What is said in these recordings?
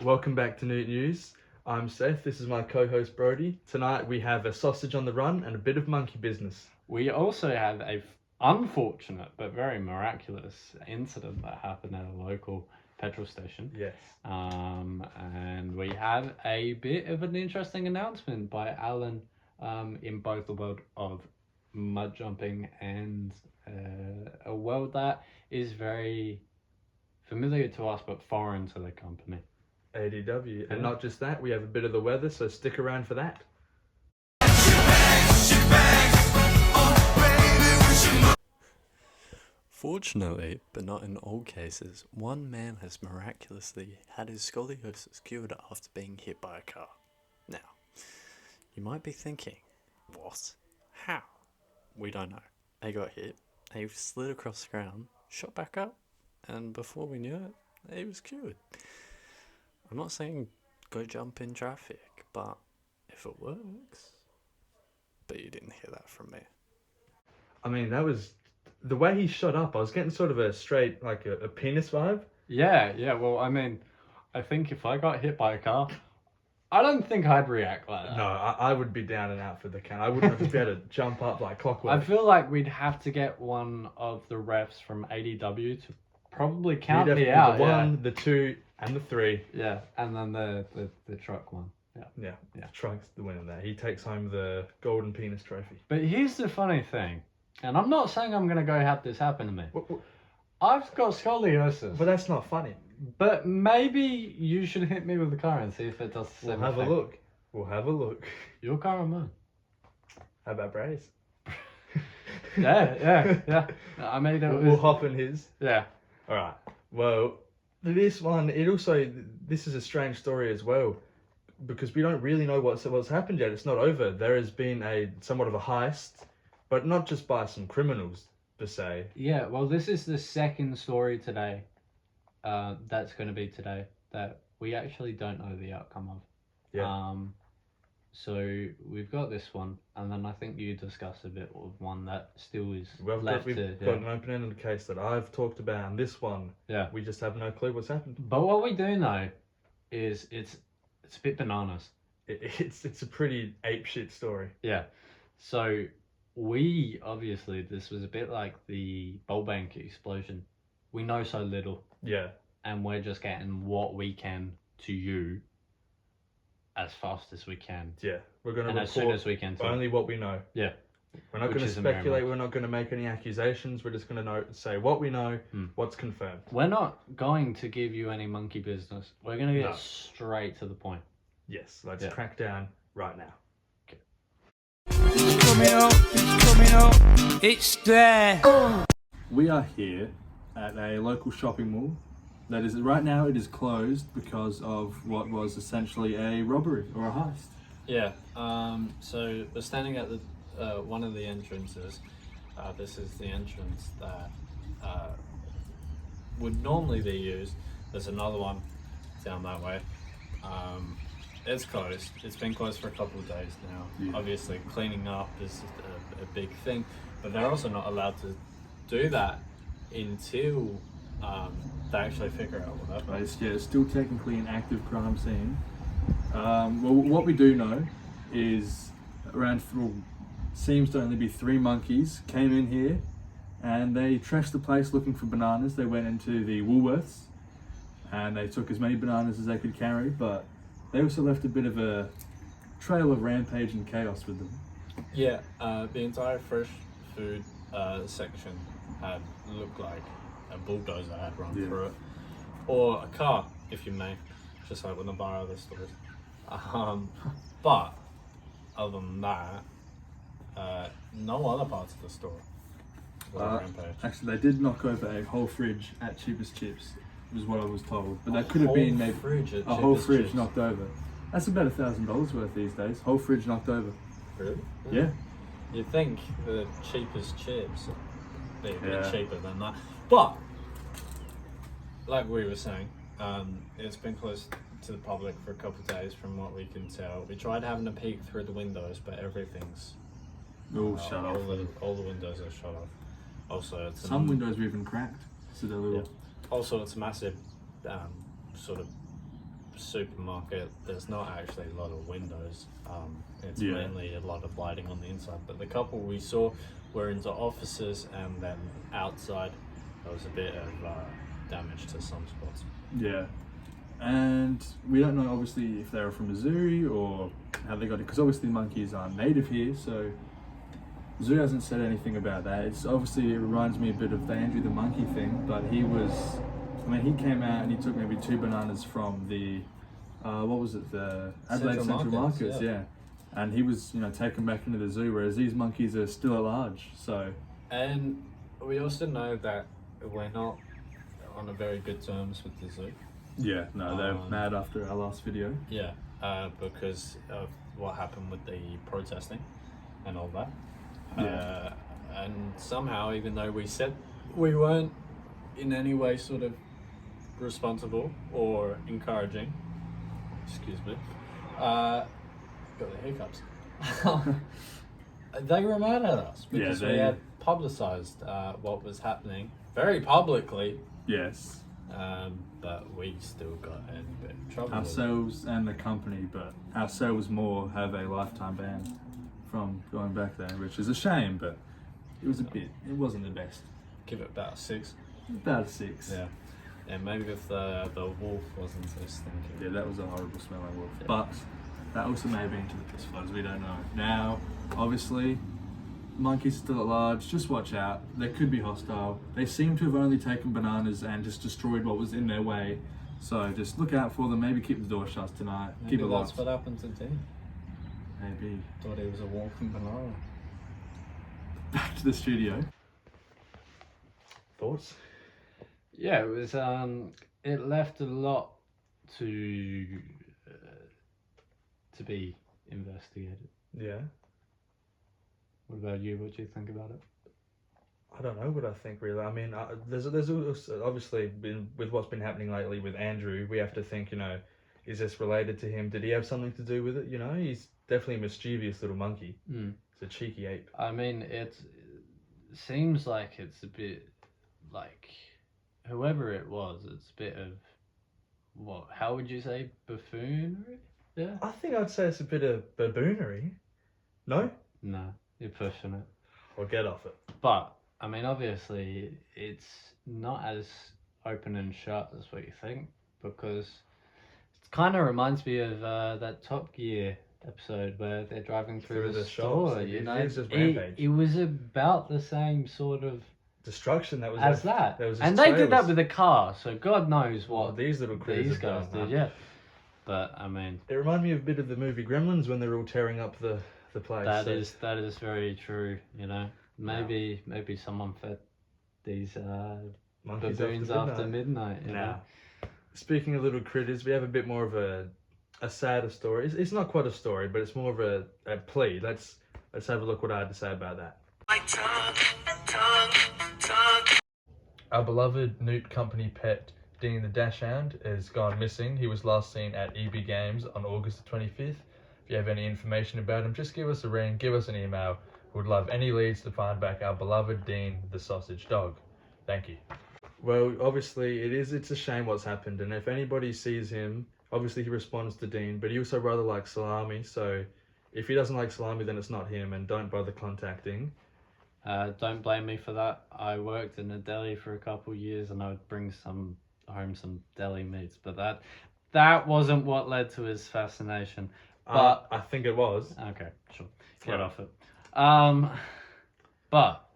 Welcome back to Noot News. I'm Seth, this is my co-host Brody. Tonight we have a sausage on the run and a bit of monkey business. We also have a unfortunate but very miraculous incident that happened at a local petrol station. Yes. And we have a bit of an interesting announcement by Alan in both the world of mud jumping and a world that is very familiar to us but foreign to the company. ADW. And not just that, we have a bit of the weather, so stick around for that. Fortunately, but not in all cases, one man has miraculously had his scoliosis cured after being hit by a car. Now, you might be thinking, what? How? We don't know. They got hit, they slid across the ground, shot back up, and before we knew it, he was cured. I'm not saying go jump in traffic, but if it works. But you didn't hear that from me. I mean, that was... The way he shot up, I was getting sort of a straight, like a penis vibe. Yeah, well, I mean, I think if I got hit by a car, I don't think I'd react like that. No, I would be down and out for the count. I wouldn't just be able to jump up like clockwork. I feel like we'd have to get one of the refs from ADW to probably count You'd have me to do out. the 1, the 2, and the 3. Yeah, and then the truck one. Yeah. Trunk's the winner there. He takes home the golden penis trophy. But here's the funny thing, and I'm not saying I'm going to go have this happen to me. What? I've got scoliosis. But that's not funny. But maybe you should hit me with the car and see if it does the same We'll have effect. a look. We'll have a look. Your car or mine? How about Bray's? Yeah. I mean, We'll hop in his. Yeah. All right. Well, this one, this is a strange story as well, because we don't really know what's happened yet. It's not over. There has been somewhat of a heist, but not just by some criminals per se. Yeah, well, this is the second story today. That's going to be today that we actually don't know the outcome of. Yeah. So we've got this one, and then I think you discussed a bit of one that still is We've left got an open-ended case that I've talked about, and this one, we just have no clue what's happened. But what we do know is it's a bit bananas. It's a pretty apeshit story. Yeah. So this was a bit like the bowl bank explosion. We know so little. Yeah. And we're just getting what we can to you as fast as we can. Yeah. We're going to report as soon as we can. Only what we know. Yeah. We're not going to speculate. We're not going to make any accusations. We're just going to say what we know, what's confirmed. We're not going to give you any monkey business. We're going to get straight to the point. Yes. Let's crack down right now. It's coming up, it's there. We are here at a local shopping mall. That is, right now it is closed because of what was essentially a robbery or a heist. Yeah, so we're standing at the one of the entrances. This is the entrance that would normally be used. There's another one down that way. It's closed. It's been closed for a couple of days now. Yeah. Obviously, cleaning up is a big thing, but they're also not allowed to do that until they actually figure out what happened. It's still technically an active crime scene. Well, what we do know is seems to only be 3 monkeys came in here, and they trashed the place looking for bananas. They went into the Woolworths, and they took as many bananas as they could carry, but they also left a bit of a trail of rampage and chaos with them. Yeah, the entire fresh food section had looked like a bulldozer had run through it, or a car, if you may, just like when they buy other stores. But other than that, no other parts of the store were rampage. Actually, they did knock over a whole fridge at Cheapest Chips, was what I was told. But that could have been maybe a whole fridge knocked over. That's about $1,000 worth these days. Whole fridge knocked over. Really? Yeah. You'd think the cheapest chips they'd be cheaper than that. But like we were saying, it's been closed to the public for a couple of days from what we can tell. We tried having a peek through the windows, but everything's shut off. All the windows are shut off. Also, it's some windows are even cracked. So they're little. Also, it's a massive sort of supermarket, there's not actually a lot of windows. It's Yeah. mainly a lot of lighting on the inside. But the couple we saw were into offices, and then outside there was a bit of damage to some spots. Yeah. And we don't know obviously if they were from Missouri or how they got it, because obviously monkeys aren't native here, so Zoo hasn't said anything about that. It's obviously, it reminds me a bit of the Andrew the monkey thing, but he came out and he took maybe 2 bananas from the, what was it, the Adelaide Central Markets, yeah. And he was, taken back into the zoo, whereas these monkeys are still at large, so. And we also know that we're not on a very good terms with the zoo. Yeah, no, they're mad after our last video. Yeah, because of what happened with the protesting and all that. Yeah. And somehow, even though we said we weren't in any way sort of responsible or encouraging, excuse me, got the hiccups. They were mad at us because we had publicised what was happening very publicly. Yes. But we still got in a bit of trouble. Ourselves and the company, but ourselves more have a lifetime ban from going back there, which is a shame, but it wasn't the best. Give it about a 6. About a 6. Yeah. And maybe if the wolf wasn't so stinky. Yeah, that was a horrible smelling wolf. Yeah. But that also may have been to the piss floods, we don't know. Now, obviously, monkeys still at large, just watch out. They could be hostile. They seem to have only taken bananas and just destroyed what was in their way. So just look out for them, maybe keep the door shut tonight. Maybe keep it that's locked. what happened to Dean. Maybe. Thought he was a walking banana. Back to the studio. Thoughts? Yeah, it was. It left a lot to be investigated. Yeah. What about you? What do you think about it? I don't know what I think really. I mean, there's also, obviously been with what's been happening lately with Andrew. We have to think, is this related to him? Did he have something to do with it? He's definitely a mischievous little monkey. It's a cheeky ape. I mean, it seems like it's a bit like whoever it was. It's a bit of what? How would you say buffoonery? Yeah. I think I'd say it's a bit of baboonery. No? No, you're pushing it. Or get off it. But I mean, obviously, it's not as open and shut as what you think, because it kind of reminds me of that Top Gear episode where they're driving through the store. Shops. It was about the same sort of destruction that was as that. Was and they did that with a car, so God knows what these little critters guys did. Yeah, but I mean, it reminded me a bit of the movie Gremlins when they're all tearing up the place. That is very true. Maybe someone fed these baboons after midnight. Now, speaking of little critters, we have a bit more of a sadder story. It's not quite a story, but it's more of a plea. Let's have a look what I had to say about that. Our beloved Noot company pet, Dean the Dachshund, has gone missing. He was last seen at EB Games on August the 25th. If you have any information about him, just give us a ring, give us an email. We'd love any leads to find back our beloved Dean the sausage dog. Thank you. Well, obviously it's a shame what's happened, and if anybody sees him, obviously he responds to Dean, but he also rather likes salami, so if he doesn't like salami, then it's not him, and don't bother contacting. Don't blame me for that. I worked in a deli for a couple of years, and I would bring home some deli meats, but that wasn't what led to his fascination. But I think it was. Okay, sure. Get off it. But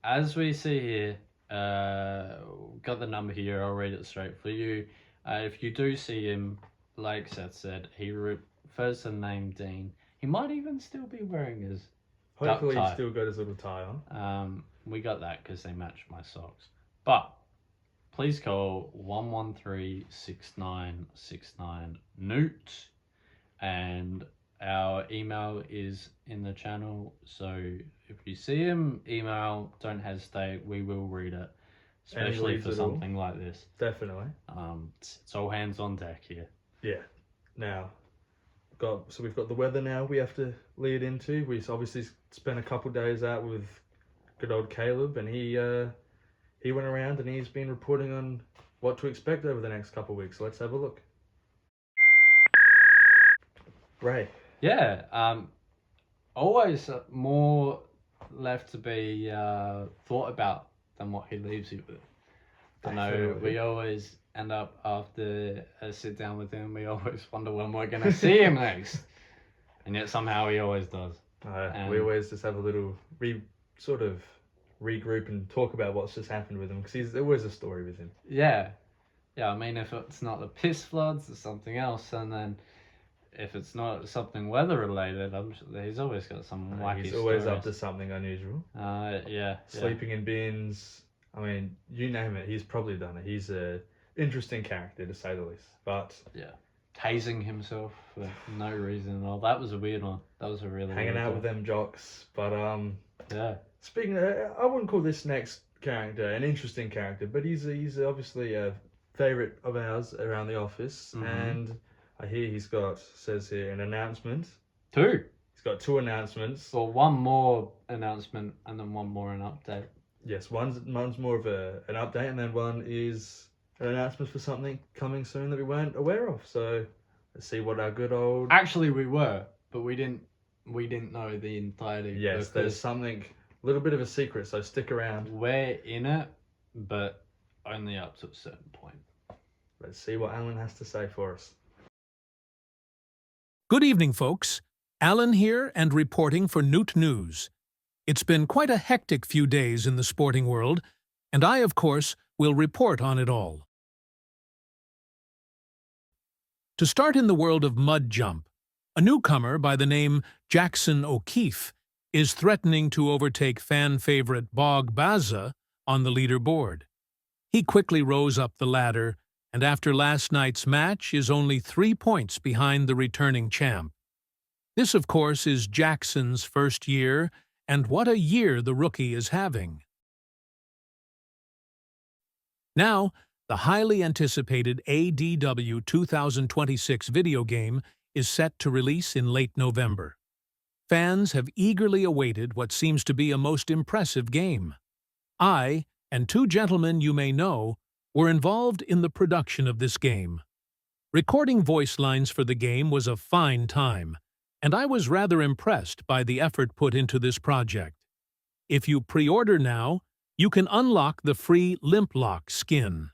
as we see here, got the number here. I'll read it straight for you. If you do see him, like Seth said, he refers to the name Dean. He might even still be wearing his Hopefully duck tie. He's still got his little tie on. We got that because they match my socks. But please call 113-6969 Noot, and our email is in the channel. So if you see him, email. Don't hesitate. We will read it, especially for something like this. Definitely. It's all hands on deck here. Yeah. Now, we've got the weather now we have to lead into. We obviously spent a couple days out with good old Caleb, and he went around and he's been reporting on what to expect over the next couple of weeks. So let's have a look. Ray. Yeah, always more left to be thought about than what he leaves you with. I know Definitely. we always end up after a sit down with him, we always wonder when we're going to see him next. And yet somehow he always does. We always just have a little sort of regroup and talk about what's just happened with him, because there's always a story with him. Yeah. Yeah, I mean, if it's not the piss floods, it's something else. And then if it's not something weather related, I'm sure he's always got some wacky He's always stories. up to something unusual. Yeah. Sleeping in bins. I mean, you name it, he's probably done it. He's a interesting character, to say the least. But Yeah. Tasing himself for no reason at all. That was a weird one. That was a really hanging weird out one. with them jocks. But Yeah. speaking of, I wouldn't call this next character an interesting character, but he's obviously a favourite of ours around the office. Mhm. And I hear says here, an announcement. 2. He's got 2 announcements. Well, one more announcement and then one more an update. Yes, one's more of an update, and then one is an announcement for something coming soon that we weren't aware of. So let's see what our good old... Actually, we were, but we didn't know the entirety. Yes, there's something, a little bit of a secret, so stick around. We're in it, but only up to a certain point. Let's see what Alan has to say for us. Good evening, folks. Alan here and reporting for Noot News. It's been quite a hectic few days in the sporting world, and I, of course, will report on it all. To start in the world of mud jump, a newcomer by the name Jackson O'Keefe is threatening to overtake fan favorite Bog Baza on the leaderboard. He quickly rose up the ladder, and after last night's match is only 3 points behind the returning champ. This, of course, is Jackson's first year, and what a year the rookie is having. Now, the highly anticipated ADW 2026 video game is set to release in late November. Fans have eagerly awaited what seems to be a most impressive game. I, and 2 gentlemen you may know, were involved in the production of this game. Recording voice lines for the game was a fine time, and I was rather impressed by the effort put into this project. If you pre-order now, you can unlock the free Limp Lock skin.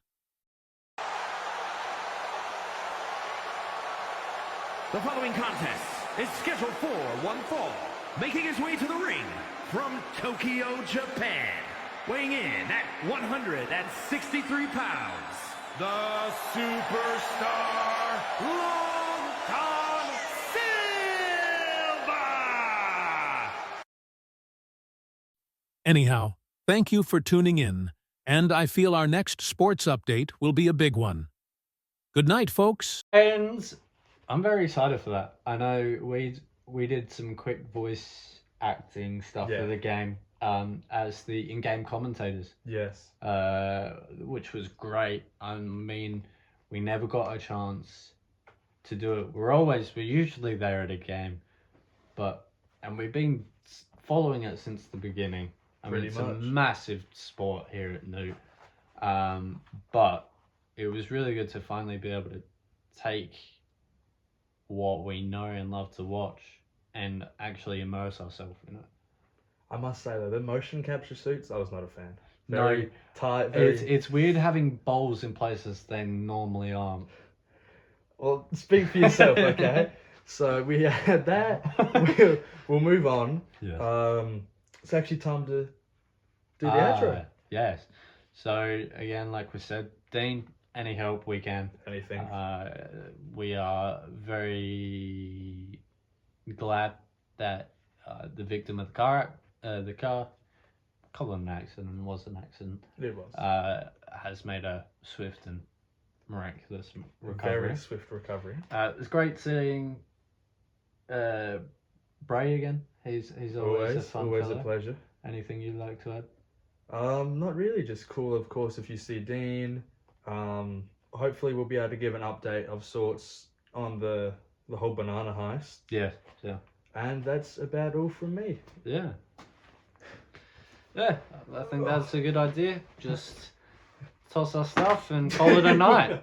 The following contest is scheduled for one fall, making his way to the ring from Tokyo, Japan, weighing in at 163 pounds, the superstar Long Tom Silva! Anyhow, thank you for tuning in, and I feel our next sports update will be a big one. Good night, folks. And I'm very excited for that. I know we did some quick voice acting stuff for the game as the in-game commentators. Yes. Which was great. I mean, we never got a chance to do it. We're usually there at a game, and we've been following it since the beginning. I mean, it's a massive sport here at Noot. But it was really good to finally be able to take what we know and love to watch and actually immerse ourselves in it. I must say though, the motion capture suits, I was not a fan. No, Very tight. It's weird having bowls in places they normally aren't. Well, speak for yourself, okay? So we had that. We'll move on. Yeah. It's actually time to do the outro. Yes. So again, like we said, Dean, any help we can. Anything. We are very glad that the victim of the car, call it an accident, was an accident. It was. Has made a swift and miraculous recovery. Very swift recovery. It's great seeing Bray again. He's always a fun always fellow. a pleasure. Anything you'd like to add? Not really. Just cool, of course, if you see Dean. Hopefully we'll be able to give an update of sorts on the whole banana heist. Yeah. And that's about all from me. Yeah. Yeah, I think that's a good idea. Just toss our stuff and call it a night.